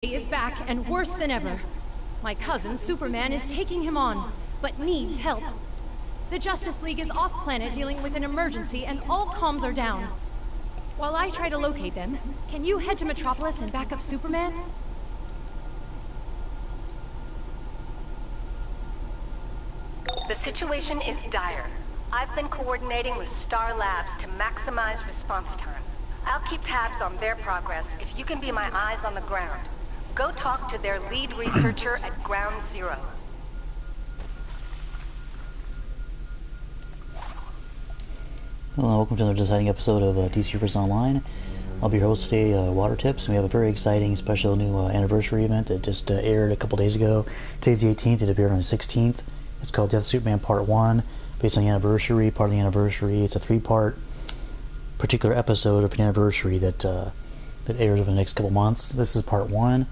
Is back and worse than ever. My cousin, Superman, is taking him on, but needs help. The Justice League is off-planet dealing with an emergency and all comms are down. While I try to locate them, can you head to Metropolis and back up Superman? The situation is dire. I've been coordinating with Star Labs to maximize response times. I'll keep tabs on their progress if you can be my eyes on the ground. Go talk to their lead researcher at Ground Zero. Hello, welcome to another exciting episode of DC Universe Online. I'll be your host today, Water Tips, and we have a very exciting special new anniversary event that just aired a couple days ago. Today's the 18th, it appeared on the 16th. It's called Death of Superman Part 1, based on the anniversary, part of the anniversary. It's a 3-part particular episode of an anniversary that airs over the next couple months. This is Part 1.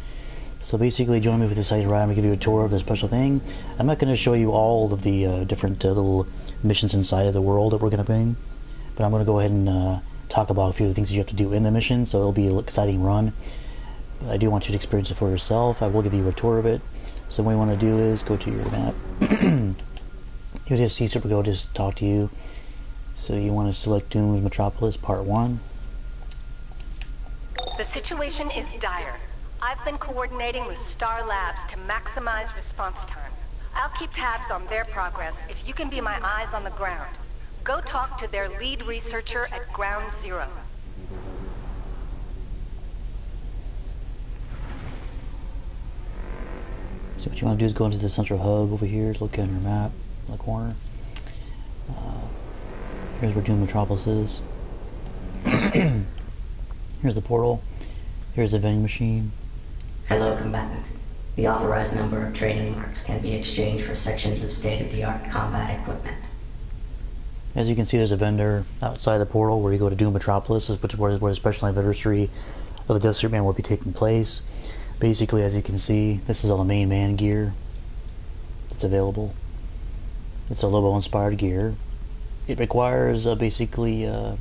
So basically, join me for this exciting ride. I'm going to give you a tour of the special thing. I'm not going to show you all of the different little missions inside of the world that we're going to bring, but I'm going to go ahead and talk about a few of the things that you have to do in the mission, so it'll be an exciting run. But I do want you to experience it for yourself. I will give you a tour of it. So what you want to do is go to your map. You'll just see Supergirl just talk to you. So you want to select Doomed Metropolis Part 1. The situation is dire. I've been coordinating with Star Labs to maximize response times. I'll keep tabs on their progress if you can be my eyes on the ground. Go talk to their lead researcher at Ground Zero. So what you want to do is go into the central hub over here, look at your map in the corner. Here's where Doomed Metropolis is. Here's the portal. Here's the vending machine. Hello, combatant. The authorized number of trading marks can be exchanged for sections of state-of-the-art combat equipment. As you can see, there's a vendor outside the portal where you go to Doomed Metropolis, which is where the special anniversary of the Death of Superman will be taking place. Basically, as you can see, this is all the main man gear that's available. It's a Lobo-inspired gear. It requires basically the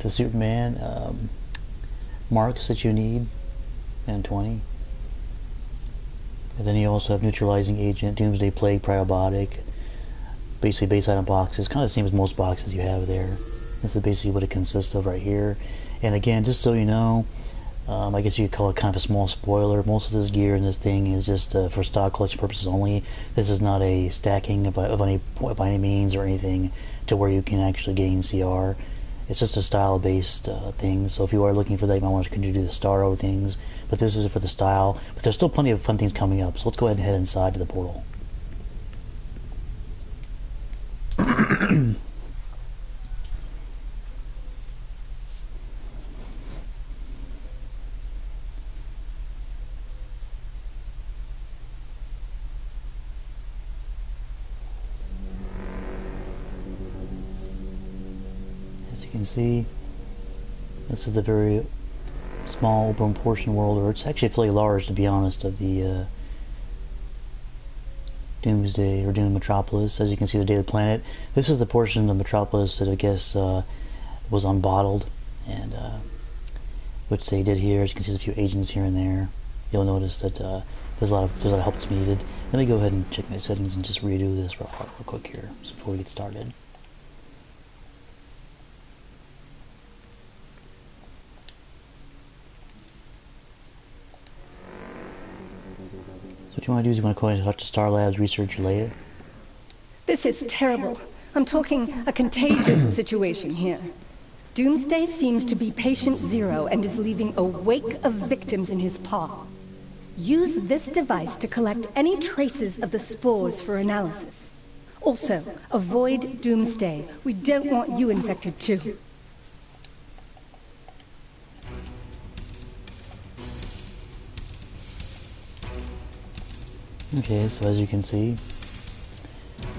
Superman marks that you need, and 20. And then you also have Neutralizing Agent, Doomsday Plague, Probiotic, basically base item boxes, kind of the same as most boxes you have there. This is basically what it consists of right here. And again, just so you know, I guess you could call it kind of a small spoiler. Most of this gear in this thing is just for stock collection purposes only. This is not a stacking of any by any means or anything to where you can actually gain CR. It's just a style-based thing. So if you are looking for that, you might want to continue to do the Starro things. But this is for the style. But there's still plenty of fun things coming up. So let's go ahead and head inside to the portal. As you can see, this is the very small open portion world, or it's actually fairly large to be honest, of the Doomsday or Doomed Metropolis. As you can see, the Daily Planet. This is the portion of Metropolis that I guess was unbottled, and which they did here. As you can see, there's a few agents here and there. You'll notice that there's a lot of help that's needed. Let me go ahead and check my settings and just redo this real quick here before we get started. So what you want to do is you want to go ahead and talk to Star Labs researcher Leia. This is terrible. I'm talking a contagion situation here. Doomsday seems to be patient zero and is leaving a wake of victims in his path. Use this device to collect any traces of the spores for analysis. Also, avoid Doomsday. We don't want you infected too. Okay, so as you can see,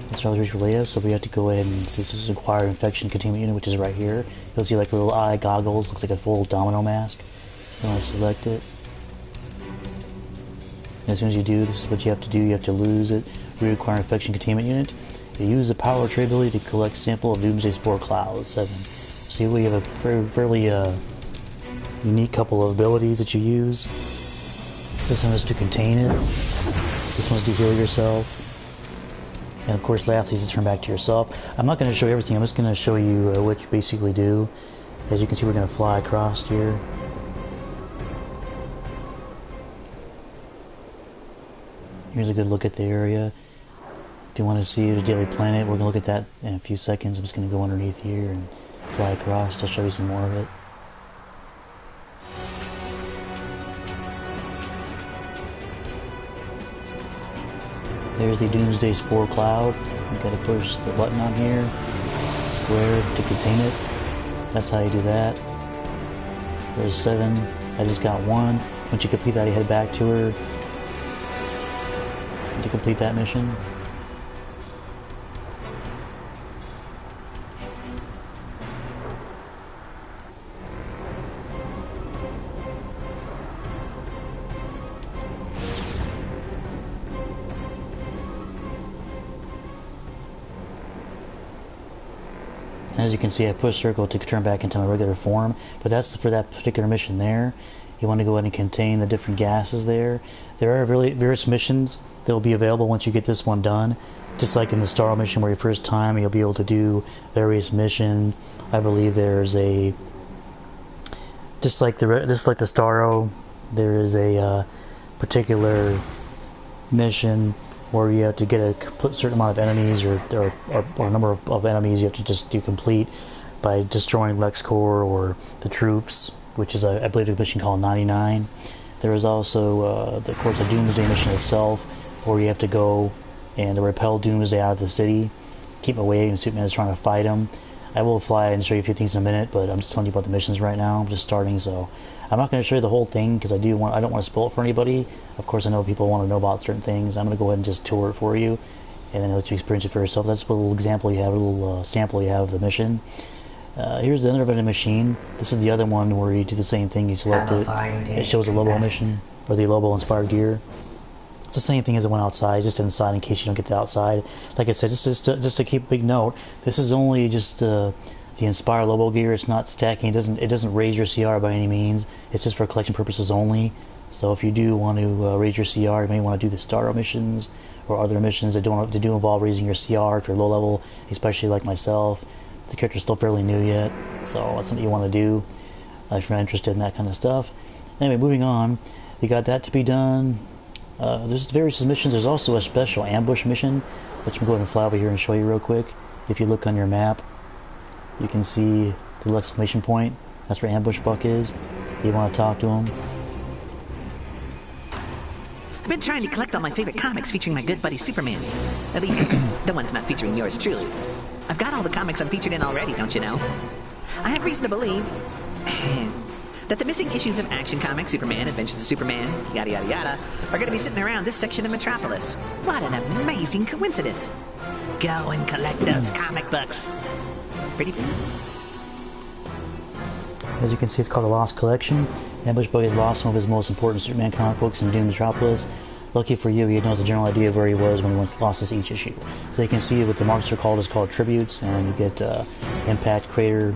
let's start with reach for layout. So we have to go ahead and see, this is acquire infection containment unit, which is right here. You'll see like little eye goggles, looks like a full domino mask. You want to select it. And as soon as you do, this is what you have to do. You have to lose it. Reacquire infection containment unit. You use the power trade ability to collect sample of Doomsday Spore Clouds 7. So we have a fairly unique couple of abilities that you use. This one is to contain it. This one's to heal yourself. And of course, lastly is to turn back to yourself. I'm not going to show you everything. I'm just going to show you what you basically do. As you can see, we're going to fly across here. Here's a good look at the area. If you want to see the Daily Planet, we're going to look at that in a few seconds. I'm just going to go underneath here and fly across to show you some more of it. There's the Doomsday Spore Cloud. You gotta push the button on here, square to contain it. That's how you do that. There's 7. I just got 1. Once you complete that, you head back to her to complete that mission. As you can see, I push circle to turn back into my regular form, but that's for that particular mission there. You want to go ahead and contain the different gases there. There are various missions that will be available once you get this one done. Just like in the Starro mission where your first time, you'll be able to do various missions. I believe there's a... Just like the Starro, there is a particular mission where you have to get a certain amount of enemies or a number of enemies you have to just complete by destroying LexCorp or the troops, which is I believe a mission called 99. There is also of course the Doomsday mission itself, where you have to go and repel Doomsday out of the city, keep away, and Superman is trying to fight him. I will fly and show you a few things in a minute, but I'm just telling you about the missions right now. I'm just starting, so I'm not going to show you the whole thing because I don't want to spoil it for anybody. Of course, I know people want to know about certain things. I'm going to go ahead and just tour it for you, and then let you experience it for yourself. That's a little example you have, a little sample you have of the mission. Here's the other vending machine. This is the other one where you do the same thing. You select it. It shows the Lobo mission or the Lobo inspired gear. It's the same thing as the one outside, just inside in case you don't get the outside. Like I said, just to keep a big note, this is only just the Inspire Lobo gear. It's not stacking. It doesn't raise your CR by any means. It's just for collection purposes only. So if you do want to raise your CR, you may want to do the Starro missions or other missions that do involve raising your CR if you're low level, especially like myself. The character's still fairly new yet, so that's something you want to do if you're not interested in that kind of stuff. Anyway, moving on, you got that to be done. There's various missions. There's also a special ambush mission, which I'm going to fly over here and show you real quick. If you look on your map, you can see the little exclamation point. That's where Ambush Buck is. You want to talk to him. I've been trying to collect all my favorite comics featuring my good buddy Superman. At least, the ones not featuring yours truly. I've got all the comics I'm featured in already, don't you know? I have reason to believe that the missing issues of Action Comics, Superman, Adventures of Superman, yada yada yada, are going to be sitting around this section of Metropolis. What an amazing coincidence. Go and collect those comic books. Pretty fun. As you can see, it's called the Lost Collection. Ambush Bug has lost some of his most important Superman comic books in Doomed Metropolis. Lucky for you, he knows the general idea of where he was when he once lost his each issue. So you can see what the marks are called is called tributes, and you get Impact Crater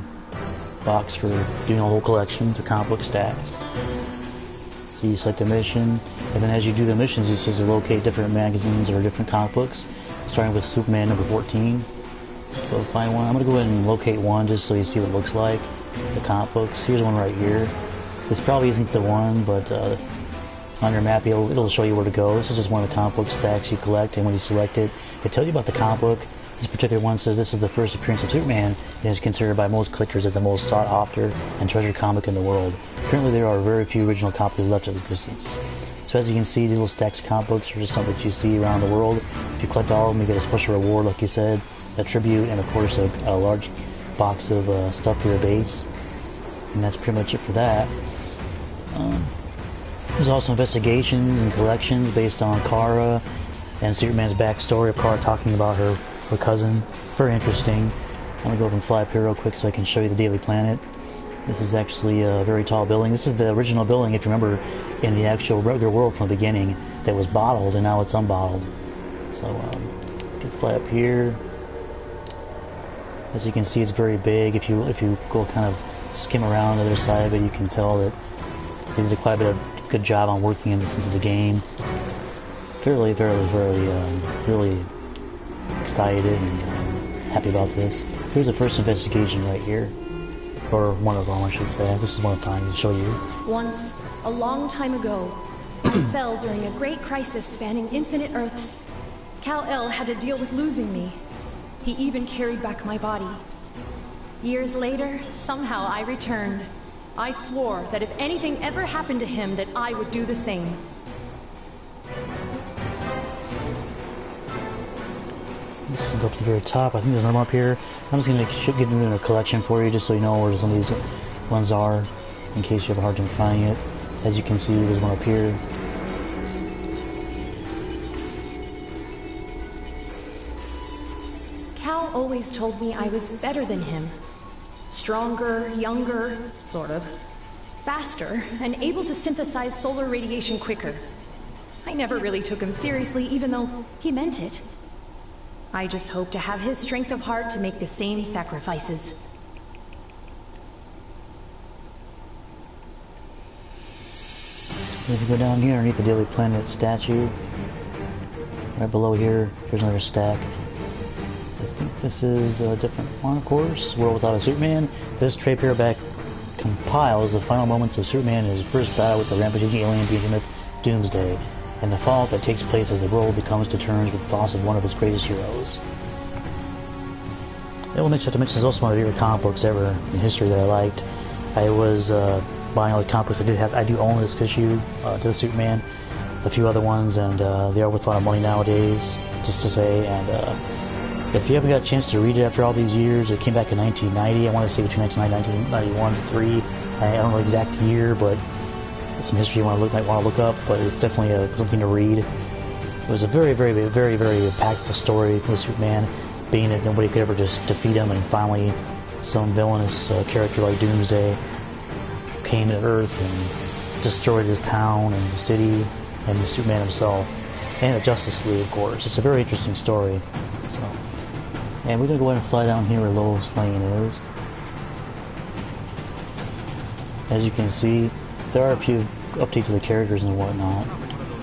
box for doing a whole collection to comic book stacks. So you select the mission, and then as you do the missions, it says to locate different magazines or different comic books, starting with Superman number 14. Go find one. I'm going to go ahead and locate one just so you see what it looks like. The comic books. Here's one right here. This probably isn't the one, but on your map it'll show you where to go. This is just one of the comic book stacks you collect, and when you select it, it tells you about the comic book. This particular one says this is the first appearance of Superman and is considered by most collectors as the most sought after and treasured comic in the world. Currently there are very few original copies left of existence. So as you can see, these little stacks of comic books are just something that you see around the world. If you collect all of them, you get a special reward, like you said, a tribute, and of course a large box of stuff for your base. And that's pretty much it for that. There's also investigations and collections based on Kara and Superman's backstory of Kara talking about her cousin. Very interesting. I'm going to go up and fly up here real quick so I can show you the Daily Planet. This is actually a very tall building. This is the original building, if you remember, in the actual regular world from the beginning, that was bottled, and now it's unbottled. So let's get fly up here. As you can see, it's very big. If you go kind of skim around the other side of it, you can tell that they did quite a bit of good job on working this into the game. Really excited and happy about this. Here's the first investigation right here. Or one of them, I should say. This is one I'm trying to show you. Once, a long time ago, I fell during a great crisis spanning infinite Earths. Kal-El had to deal with losing me. He even carried back my body. Years later, somehow I returned. I swore that if anything ever happened to him, that I would do the same. Let's go up to the very top. I think there's another one up here. I'm just going to get into a collection for you just so you know where some of these ones are in case you have a hard time finding it. As you can see, there's one up here. Cal always told me I was better than him. Stronger, younger, sort of. Faster, and able to synthesize solar radiation quicker. I never really took him seriously, even though he meant it. I just hope to have his strength of heart to make the same sacrifices. If you go down here underneath the Daily Planet statue, right below here, here's another stack. I think this is a different one, of course. World Without a Superman. This trade paperback compiles the final moments of Superman in his first battle with the rampaging alien behemoth Doomsday, and the fallout that takes place as the world becomes to terms with the loss of one of its greatest heroes. I will have to mention this is also one of my favorite comic books ever in history that I liked. I was buying all the comic books. I do own this issue to the Superman, a few other ones, and they are worth a lot of money nowadays, just to say. And if you haven't got a chance to read it after all these years, it came back in 1990. I want to say between 1990 and 1991 to 3. I don't know the exact year, but some history you might want to look up, but it's definitely something to read. It was a very impactful story with Superman, being that nobody could ever just defeat him, and finally some villainous character like Doomsday came to Earth and destroyed his town and the city and Superman himself, and the Justice League, of course. It's a very interesting story. So, and we're gonna go ahead and fly down here where Lois Lane is. As you can see, there are a few updates to the characters and whatnot.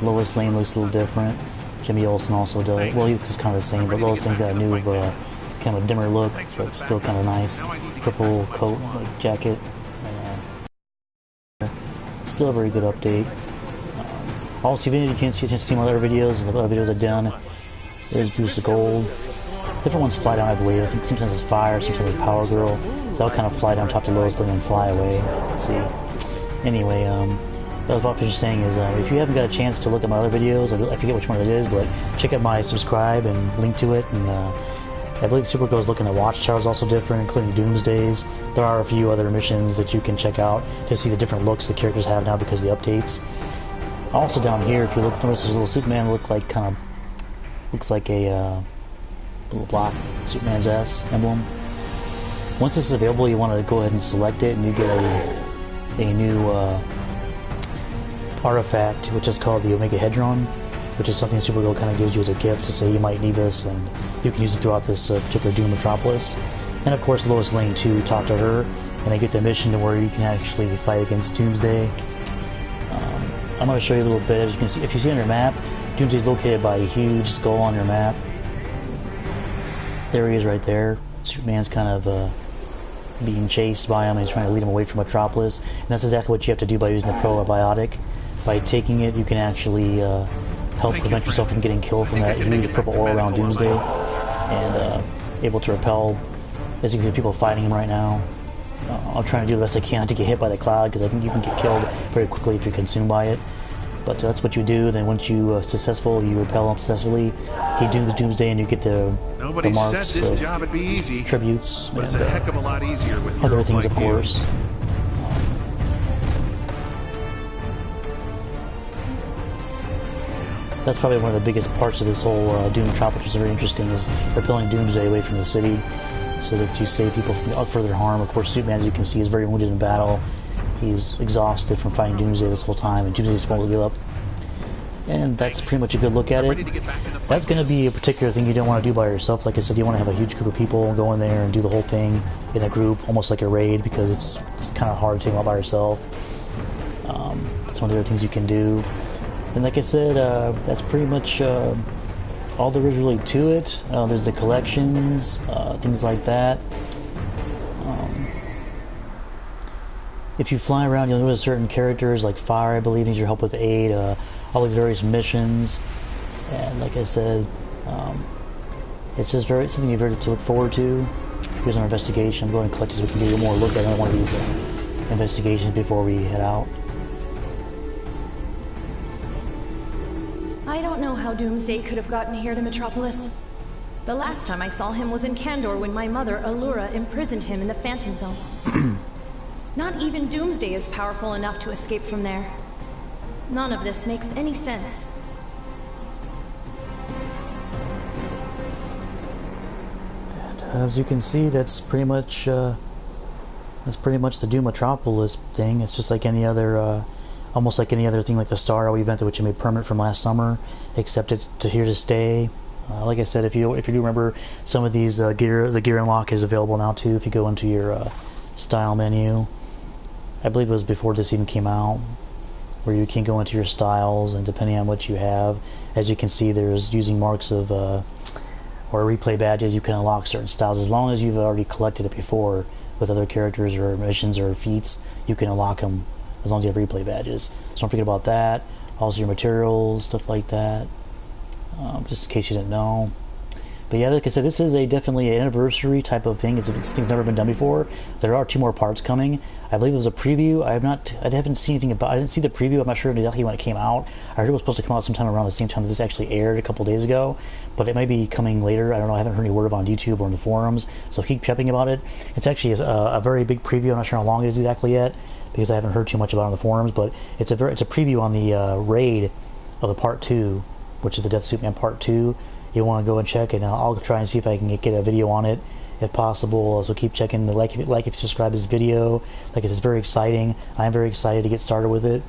Lois Lane looks a little different. Jimmy Olsen also does. Well, he's kind of the same, but Lois Lane's got a new, kind of a dimmer look, but still kind of nice. Purple coat, like jacket. Still a very good update. Also, if you can't see my other videos, the other videos I've done, there's Boost of Gold. Different ones fly down, I believe. I think sometimes it's Fire, sometimes it's Power Girl. They'll kind of fly down top to Lois Lane and fly away. See. Anyway, what I was just saying is, if you haven't got a chance to look at my other videos, I forget which one it is, but check out my subscribe and link to it. And I believe Supergirl's looking at Watchtower is also different, including Doomsdays. There are a few other missions that you can check out to see the different looks the characters have now because of the updates. Also down here, if you look, notice there's a little Superman looks like a little block Superman's S emblem. Once this is available, you want to go ahead and select it, and you get a new artifact, which is called the Omega Hedron, which is something Supergirl kind of gives you as a gift to say you might need this, and you can use it throughout this particular Doomed Metropolis. And of course, Lois Lane too. Talk to her, and I get the mission to where you can actually fight against Doomsday. I'm going to show you a little bit. As you can see, if you see on your map, Doomsday is located by a huge skull on your map. There he is, right there. Superman's kind of being chased by him, and he's trying to lead him away from Metropolis. And that's exactly what you have to do by using the probiotic. By taking it, you can actually help prevent yourself from getting killed from that huge purple aura around Doomsday, and able to repel. As you can see, people fighting him right now. I'm trying to do the best I can not to get hit by the cloud, because I think you can get killed very quickly if you're consumed by it. But that's what you do. Then once you successful, you repel him successfully. He dooms Doomsday, and you get the marks, said this job would be easy, tributes, but and it's a heck of a lot easier with other heroes things, like of course. That's probably one of the biggest parts of this whole Doomed Metropolis, which is very interesting, is repelling Doomsday away from the city, so that you save people from further harm. Of course, Superman, as you can see, is very wounded in battle. He's exhausted from fighting Doomsday this whole time, and Doomsday's won't give up. And that's pretty much a good look at it. That's going to be a particular thing you don't want to do by yourself. Like I said, you want to have a huge group of people go in there and do the whole thing in a group, almost like a raid, because it's kind of hard to take them out by yourself. That's one of the other things you can do. And like I said, that's pretty much all there is really to it. There's the collections, things like that. If you fly around, you'll notice certain characters like Fire, I believe, needs your help with aid, all these various missions. And like I said, it's just something you're very to look forward to. Here's our investigation. I'm going to collect so we can get a more look at another one of these investigations before we head out. I don't know how Doomsday could have gotten here to Metropolis. The last time I saw him was in Kandor when my mother, Allura, imprisoned him in the Phantom Zone. Not even Doomsday is powerful enough to escape from there. None of this makes any sense. And as you can see, that's pretty much the Doomed Metropolis thing. It's just like any other, almost like any other thing, like the Starro event, which I made permanent from last summer, except it's here to stay. Like I said, if you do remember, some of these the gear unlock is available now too. If you go into your style menu, I believe it was before this even came out, where you can go into your styles, and depending on what you have, as you can see, there's using marks of or replay badges, you can unlock certain styles as long as you've already collected it before with other characters or missions or feats. You can unlock them as long as you have replay badges. So don't forget about that. Also your materials, stuff like that. Just in case you didn't know. But yeah, like I said, this is definitely an anniversary type of thing. This thing's never been done before. There are 2 more parts coming. I believe it was a preview. I haven't seen anything about. I didn't see the preview. I'm not sure exactly when it came out. I heard it was supposed to come out sometime around the same time that this actually aired a couple days ago. But it may be coming later. I don't know. I haven't heard any word of it on YouTube or in the forums. So keep checking about it. It's actually a very big preview. I'm not sure how long it is exactly yet, because I haven't heard too much about it on the forums. But it's a preview on the raid of the Part 2, which is the Death Suit Man Part 2. You want to go and check it. I'll try and see if I can get a video on it if possible. So keep checking. Like if you subscribe to this video. Like I said, it's very exciting. I'm very excited to get started with it.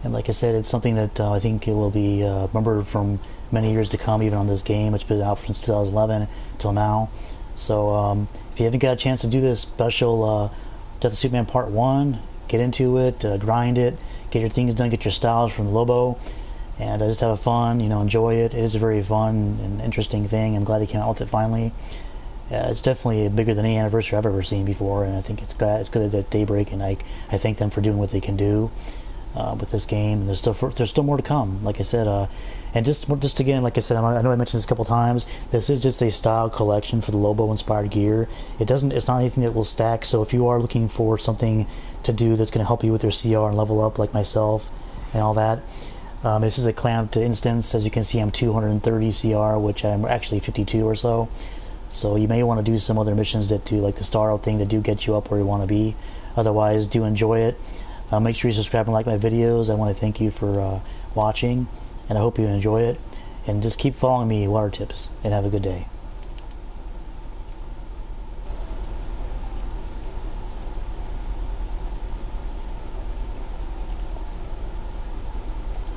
And like I said, it's something that I think it will be remembered from many years to come, even on this game. It's been out since 2011 till now. So if you haven't got a chance to do this special Death of Superman Part 1, get into it, grind it, get your things done, get your styles from Lobo, and just have fun, enjoy it. It is a very fun and interesting thing. I'm glad they came out with it finally. It's definitely bigger than any anniversary I've ever seen before, and I think it's good at Daybreak, and I thank them for doing what they can do with this game. And there's still more to come, like I said. And just again, like I said, I know I mentioned this a couple times. This is just a style collection for the Lobo inspired gear. It's not anything that will stack. So if you are looking for something to do that's going to help you with your CR and level up, like myself and all that. This is a clamped instance. As you can see, I'm 230 CR, which I'm actually 52 or so. So you may want to do some other missions that do, like the Starro thing, that do get you up where you want to be. Otherwise, do enjoy it. Make sure you subscribe and like my videos. I want to thank you for watching, and I hope you enjoy it. And just keep following me, Water Tips, and have a good day.